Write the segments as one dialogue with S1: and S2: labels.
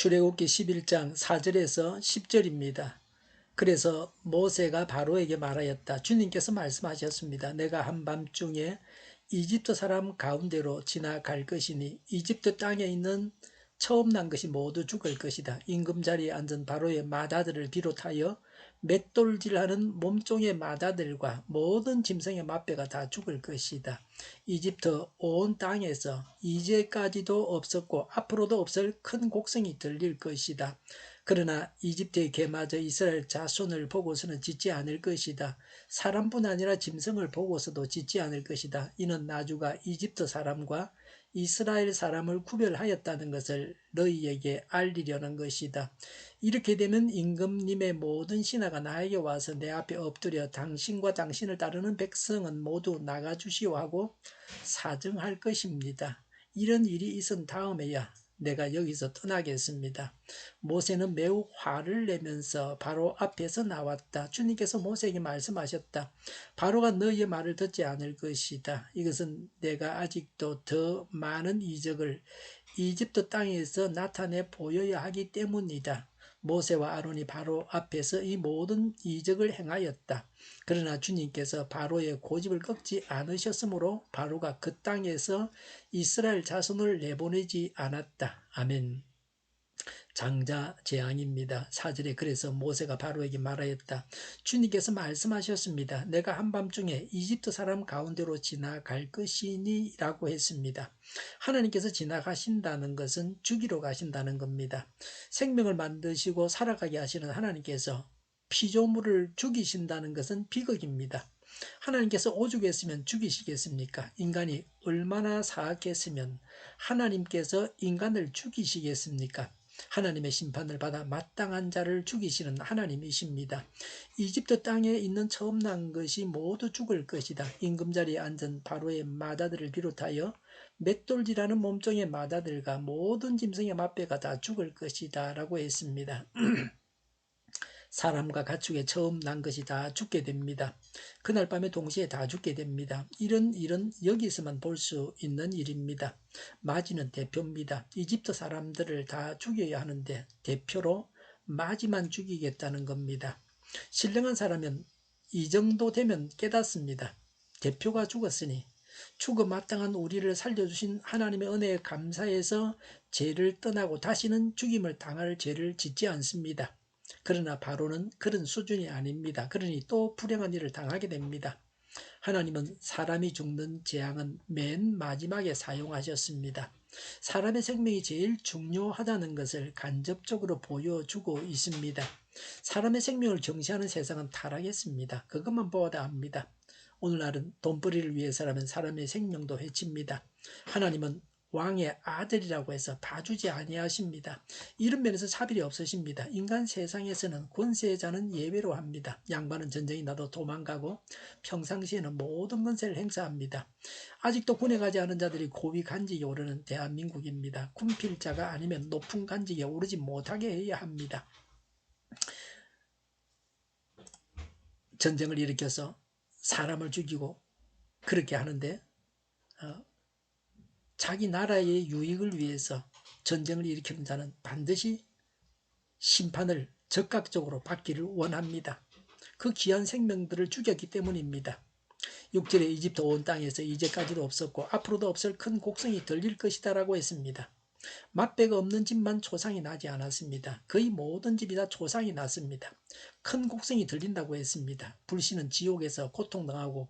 S1: 출애굽기 11장 4절에서 10절입니다. 그래서 모세가 바로에게 말하였다. 주님께서 말씀하셨습니다. 내가 한밤중에 이집트 사람 가운데로 지나갈 것이니 이집트 땅에 있는 처음 난 것이 모두 죽을 것이다. 임금자리에 앉은 바로의 맏아들을 비롯하여 맷돌질하는 몸종의 맏아들과 모든 짐승의 맏배가 다 죽을 것이다. 이집트 온 땅에서 이제까지도 없었고 앞으로도 없을 큰 곡성이 들릴 것이다. 그러나 이집트의 개마저 이스라엘 자손을 보고서는 짓지 않을 것이다. 사람뿐 아니라 짐승을 보고서도 짓지 않을 것이다. 이는 나주가 이집트 사람과 이스라엘 사람을 구별하였다는 것을 너희에게 알리려는 것이다. 이렇게 되면 임금님의 모든 신하가 나에게 와서 내 앞에 엎드려 당신과 당신을 따르는 백성은 모두 나가주시오 하고 사정할 것입니다. 이런 일이 있은 다음에야 내가 여기서 떠나겠습니다. 모세는 매우 화를 내면서 바로 앞에서 나왔다. 주님께서 모세에게 말씀하셨다. 바로가 너희의 말을 듣지 않을 것이다. 이것은 내가 아직도 더 많은 이적을 이집트 땅에서 나타내 보여야 하기 때문이다. 모세와 아론이 바로 앞에서 이 모든 이적을 행하였다. 그러나 주님께서 바로의 고집을 꺾지 않으셨으므로 바로가 그 땅에서 이스라엘 자손을 내보내지 않았다. 아멘. 장자 재앙입니다. 4절에 그래서 모세가 바로에게 말하였다. 주님께서 말씀하셨습니다. 내가 한밤중에 이집트 사람 가운데로 지나갈 것이니 라고 했습니다. 하나님께서 지나가신다는 것은 죽이러 가신다는 겁니다. 생명을 만드시고 살아가게 하시는 하나님께서 피조물을 죽이신다는 것은 비극입니다. 하나님께서 오죽했으면 죽이시겠습니까? 인간이 얼마나 사악했으면 하나님께서 인간을 죽이시겠습니까? 하나님의 심판을 받아 마땅한 자를 죽이시는 하나님이십니다. 이집트 땅에 있는 처음 난 것이 모두 죽을 것이다. 임금자리에 앉은 바로의 맏아들을 비롯하여 맷돌질하는 몸종의 맏아들과 모든 짐승의 맏배가 다 죽을 것이다 라고 했습니다. 사람과 가축의 처음 난 것이 다 죽게 됩니다. 그날 밤에 동시에 다 죽게 됩니다. 이런 일은 여기서만 볼 수 있는 일입니다. 마지는 대표입니다. 이집트 사람들을 다 죽여야 하는데 대표로 마지만 죽이겠다는 겁니다. 신령한 사람은 이 정도 되면 깨닫습니다. 대표가 죽었으니 죽어 마땅한 우리를 살려주신 하나님의 은혜에 감사해서 죄를 떠나고 다시는 죽임을 당할 죄를 짓지 않습니다. 그러나 바로는 그런 수준이 아닙니다. 그러니 또 불행한 일을 당하게 됩니다. 하나님은 사람이 죽는 재앙은 맨 마지막에 사용하셨습니다. 사람의 생명이 제일 중요하다는 것을 간접적으로 보여주고 있습니다. 사람의 생명을 경시하는 세상은 타락했습니다. 그것만 보아야 합니다. 오늘날은 돈벌이를 위해서라면 사람의 생명도 해칩니다. 하나님은 왕의 아들이라고 해서 봐주지 아니하십니다. 이런 면에서 차별이 없으십니다. 인간 세상에서는 권세자는 예외로 합니다. 양반은 전쟁이 나도 도망가고 평상시에는 모든 권세를 행사합니다. 아직도 군에 가지 않은 자들이 고위 간직에 오르는 대한민국입니다. 군필자가 아니면 높은 간직에 오르지 못하게 해야 합니다. 전쟁을 일으켜서 사람을 죽이고 그렇게 하는데 자기 나라의 유익을 위해서 전쟁을 일으키는 자는 반드시 심판을 적극적으로 받기를 원합니다. 그 귀한 생명들을 죽였기 때문입니다. 6절에 이집트 온 땅에서 이제까지도 없었고 앞으로도 없을 큰 곡성이 들릴 것이다 라고 했습니다. 맛배가 없는 집만 초상이 나지 않았습니다. 거의 모든 집이 다 초상이 났습니다. 큰 곡성이 들린다고 했습니다. 불씨는 지옥에서 고통당하고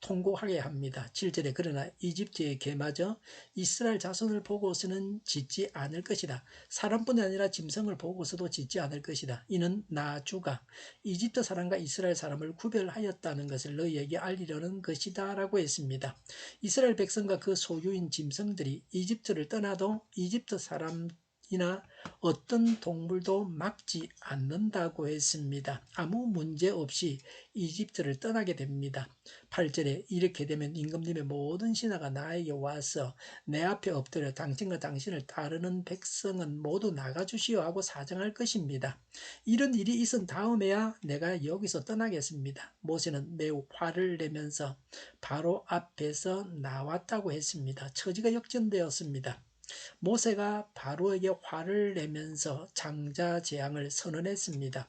S1: 통곡하게 합니다. 7절에 그러나 이집트의 개마저 이스라엘 자손을 보고서는 짓지 않을 것이다. 사람뿐 아니라 짐승을 보고서도 짓지 않을 것이다. 이는 나 주가 이집트 사람과 이스라엘 사람을 구별하였다는 것을 너희에게 알리려는 것이다 라고 했습니다. 이스라엘 백성과 그 소유인 짐승들이 이집트를 떠나도 이집트 사람이나 어떤 동물도 막지 않는다고 했습니다. 아무 문제 없이 이집트를 떠나게 됩니다. 8절에 이렇게 되면 임금님의 모든 신하가 나에게 와서 내 앞에 엎드려 당신과 당신을 따르는 백성은 모두 나가주시오 하고 사정할 것입니다. 이런 일이 있은 다음에야 내가 여기서 떠나겠습니다. 모세는 매우 화를 내면서 바로 앞에서 나왔다고 했습니다. 처지가 역전되었습니다. 모세가 바로에게 화를 내면서 장자 재앙을 선언했습니다.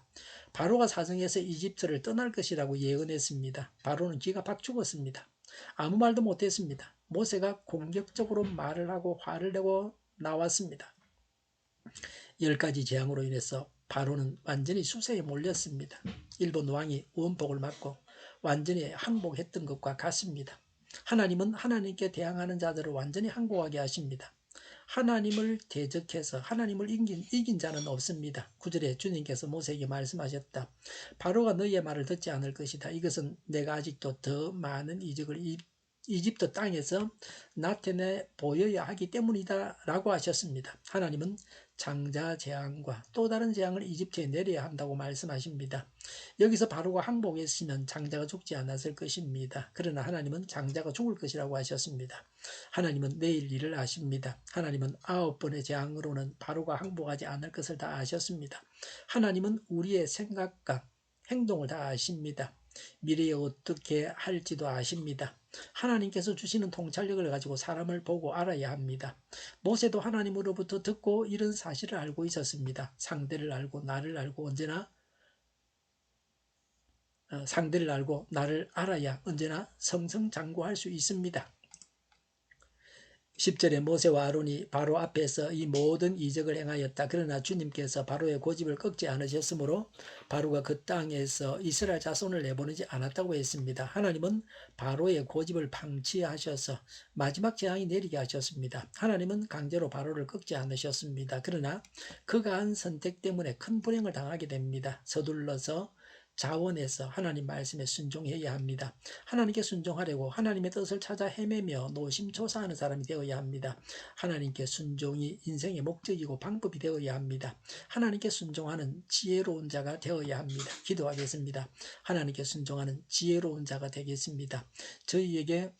S1: 바로가 사정해서 이집트를 떠날 것이라고 예언했습니다. 바로는 기가 박 죽었습니다. 아무 말도 못했습니다. 모세가 공격적으로 말을 하고 화를 내고 나왔습니다. 10가지 재앙으로 인해서 바로는 완전히 수세에 몰렸습니다. 일본 왕이 원복을 맞고 완전히 항복했던 것과 같습니다. 하나님은 하나님께 대항하는 자들을 완전히 항복하게 하십니다. 하나님을 대적해서 하나님을 이긴 자는 없습니다. 9절에 주님께서 모세에게 말씀하셨다. 바로가 너희의 말을 듣지 않을 것이다. 이것은 내가 아직도 더 많은 이적을 이집트 땅에서 나타내 보여야 하기 때문이다 라고 하셨습니다. 하나님은 장자 재앙과 또 다른 재앙을 이집트에 내려야 한다고 말씀하십니다. 여기서 바로가 항복했으면 장자가 죽지 않았을 것입니다. 그러나 하나님은 장자가 죽을 것이라고 하셨습니다. 하나님은 내일 일을 아십니다. 하나님은 9번의 재앙으로는 바로가 항복하지 않을 것을 다 아셨습니다. 하나님은 우리의 생각과 행동을 다 아십니다. 미래에 어떻게 할지도 아십니다. 하나님께서 주시는 통찰력을 가지고 사람을 보고 알아야 합니다. 모세도 하나님으로부터 듣고 이런 사실을 알고 있었습니다. 상대를 알고 나를 알고 언제나 상대를 알고 나를 알아야 언제나 승승장구할 수 있습니다. 10절에 모세와 아론이 바로 앞에서 이 모든 이적을 행하였다. 그러나 주님께서 바로의 고집을 꺾지 않으셨으므로 바로가 그 땅에서 이스라엘 자손을 내보내지 않았다고 했습니다. 하나님은 바로의 고집을 방치하셔서 마지막 재앙이 내리게 하셨습니다. 하나님은 강제로 바로를 꺾지 않으셨습니다. 그러나 그가 한 선택 때문에 큰 불행을 당하게 됩니다. 서둘러서 자원해서 하나님 말씀에 순종해야 합니다. 하나님께 순종하려고 하나님의 뜻을 찾아 헤매며 노심초사하는 사람이 되어야 합니다. 하나님께 순종이 인생의 목적이고 방법이 되어야 합니다. 하나님께 순종하는 지혜로운 자가 되어야 합니다. 기도하겠습니다. 하나님께 순종하는 지혜로운 자가 되겠습니다. 저희에게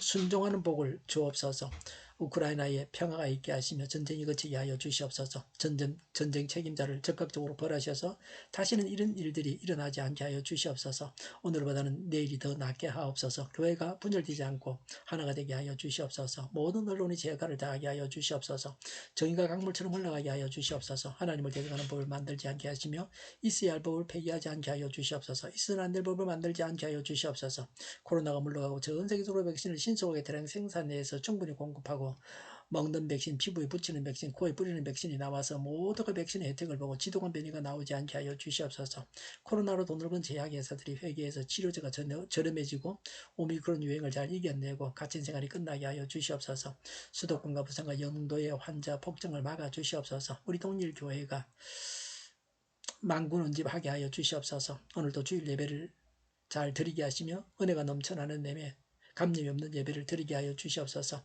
S1: 순종하는 복을 주옵소서. 우크라이나에 평화가 있게 하시며 전쟁이 그치게 하여 주시옵소서. 전쟁 책임자를 적극적으로 벌하셔서 다시는 이런 일들이 일어나지 않게 하여 주시옵소서. 오늘보다는 내일이 더 낫게 하옵소서. 교회가 분열되지 않고 하나가 되게 하여 주시옵소서. 모든 언론이 제 역할을 다하게 하여 주시옵소서. 정의가 강물처럼 흘러가게 하여 주시옵소서. 하나님을 대적하는 법을 만들지 않게 하시며 있어야 할 법을 폐기하지 않게 하여 주시옵소서. 있어는 안 될 법을 만들지 않게 하여 주시옵소서. 코로나가 물러가고 전 세계적으로 백신을 신속하게 대량 생산해서 충분히 공급하고 먹는 백신, 피부에 붙이는 백신, 코에 뿌리는 백신이 나와서 모두가 백신의 혜택을 보고 지독한 변이가 나오지 않게 하여 주시옵소서. 코로나로 돈을 번 제약회사들이 회계해서 치료제가 저렴해지고 오미크론 유행을 잘 이겨내고 갇힌 생활이 끝나게 하여 주시옵소서. 수도권과 부산과 영도의 환자 폭증을 막아 주시옵소서. 우리 동일교회가 만군운집하게 하여 주시옵소서. 오늘도 주일 예배를 잘 드리게 하시며 은혜가 넘쳐나는 내매 감염이 없는 예배를 드리게 하여 주시옵소서.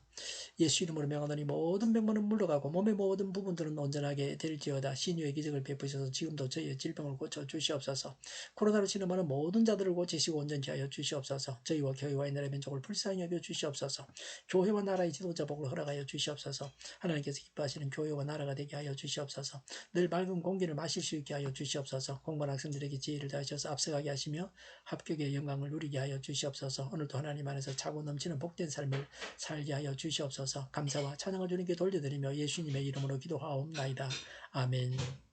S1: 예수 이름으로 명하노니 모든 병만은 물러가고 몸의 모든 부분들은 온전하게 될지어다. 신유의 기적을 베푸셔서 지금도 저희의 질병을 고쳐 주시옵소서. 코로나로 신음하는 모든 자들을 고치시고 온전케 하여 주시옵소서. 저희와 교회와 이 나라의 민족을 불쌍히 여겨 주시옵소서. 교회와 나라의 지도자 복을 허락하여 주시옵소서. 하나님께서 기뻐하시는 교회와 나라가 되게 하여 주시옵소서. 늘 맑은 공기를 마실 수 있게 하여 주시옵소서. 공부한 학생들에게 지혜를 다하셔서 앞서가게 하시며 합격의 영광을 누리게 하여 주시옵소서. 오늘도 하나님 안에서 차고 넘치는 복된 삶을 살게 하여 주시옵소서. 감사와 찬양을 주님께 돌려드리며 예수님의 이름으로 기도하옵나이다. 아멘.